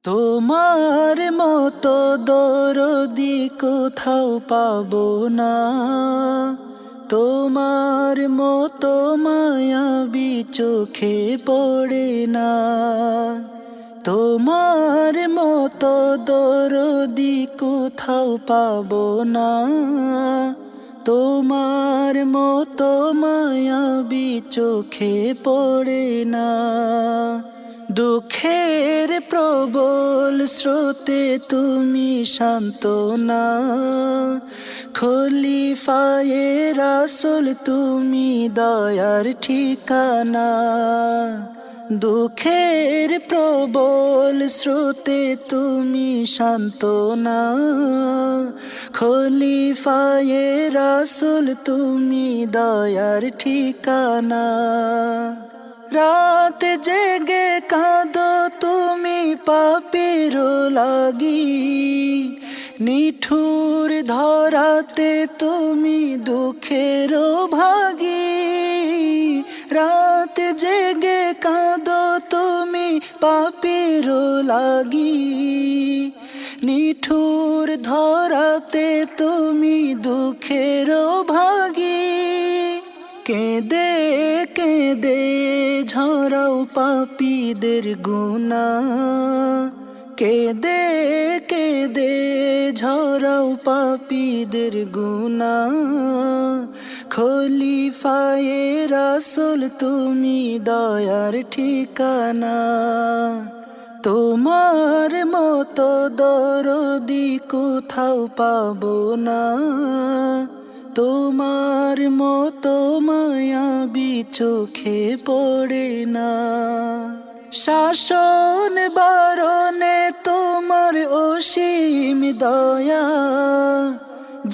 তোমার মতো দরদি কোথাও পাবো না, তোমার মতো মায়াবী চোখে পড়ে না। তোমার মতো দরদি কোথাও পাবো না, তোমার মতো মায়াবী চোখে পড়ে না। দুঃখের প্রবল স্রোতে তুমি সান্ত্বনা, খলিফায়ে রাসূল তুমি দয়ার ঠিকানা। দুঃখের প্রবল স্রোতে তুমি সান্ত্বনা, খলিফায়ে রাসূল তুমি দয়ার ঠিকানা। রাত জেগে কাঁদো তুমি পাপীর লাগি, নিঠুর ধরাতে তুমি দুঃখের ভাগী। রাত জেগে কাঁদো তুমি পাপীর লাগি, নিঠুর ধরাতে তুমি দুঃখের ভাগী। কেঁদে কেঁদে ঝরাও পাপীদের গুনাহ, কেঁদে কেঁদে ঝরাও পাপীদের গুনাহ। খলিফায়ে রাসূল তুমি দয়ার ঠিকানা। তোমার মতো দরদি কোথাও পাবো না, তোমার মতো মায়াবী চোখে পড়ে না। শাসন বারণে তোমার অসীম দয়া,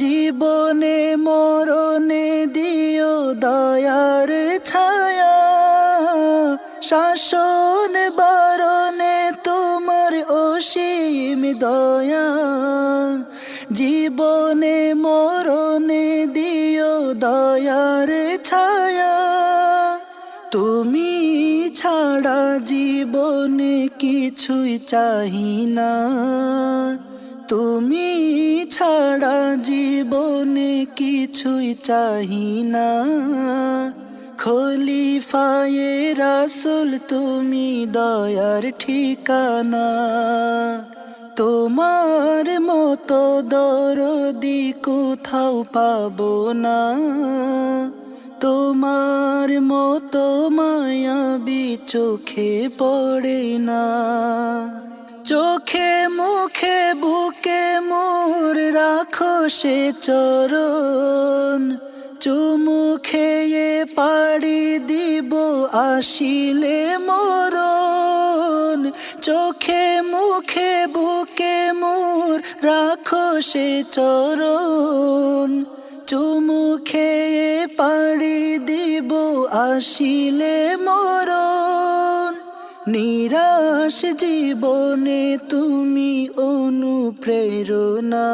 জীবনে মরণে দিও দয়ার ছায়া। শাসন বারণে তোমার অসীম দয়া, জীবনে মরণে দিও দয়ার ছায়া। তুমি ছাড়া জীবনে কিছুই চাহি না, তুমি ছাড়া জীবনে কিছুই চাহি না। খলিফায়ে রাসূল তুমি দয়ার ঠিকানা। তোমার মতো দরদি কোথাও পাবো না, তোমার মতো মায়াবী চোখে পড়ে না। চোখে মুখে বুকে মোর রাখো সে চরণ, চুমু খেয়ে পাড়ি দিব আসিলে মরণ। চোখে মুখে বুকে মোর রাখো সে চরণ, চুমু খেয়ে পাড়ি দিব আসিলে মরণ। নিরাশ জীবনে তুমি অনুপ্রেরণা,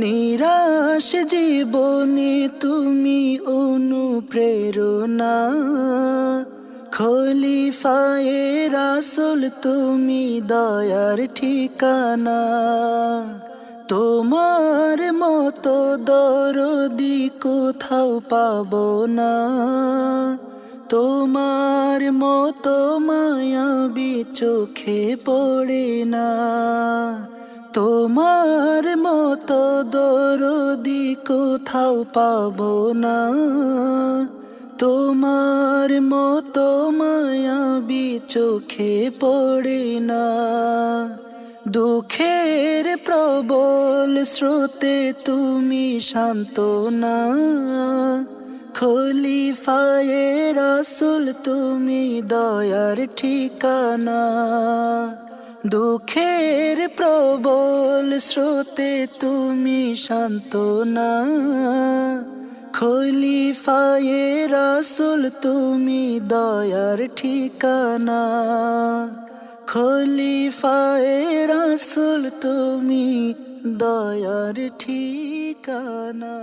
নিরাশ জীবনে তুমি অনুপ্রেরণা। খলিফায়ে রাসূল তুমি দয়ার ঠিকানা। তোমার মতো দরদি কোথাও পাবো না, তোমার মতো মায়াবী চোখে পড়ে না। তোমার মতো দরদি কোথাও পাবো না, তোমার মতো মায়াবী চোখে পড়ে না। দুঃখের প্রবল স্রোতে তুমি সান্ত্বনা, খলিফায়ে রাসূল তুমি দয়ার ঠিকানা। দুঃখের প্রবল স্রোতে তুমি সান্ত্বনা, খলিফায়ে রাসূল তুমি দয়ার ঠিকানা। খলিফায়ে রাসূল তুমি দয়ার ঠিকানা।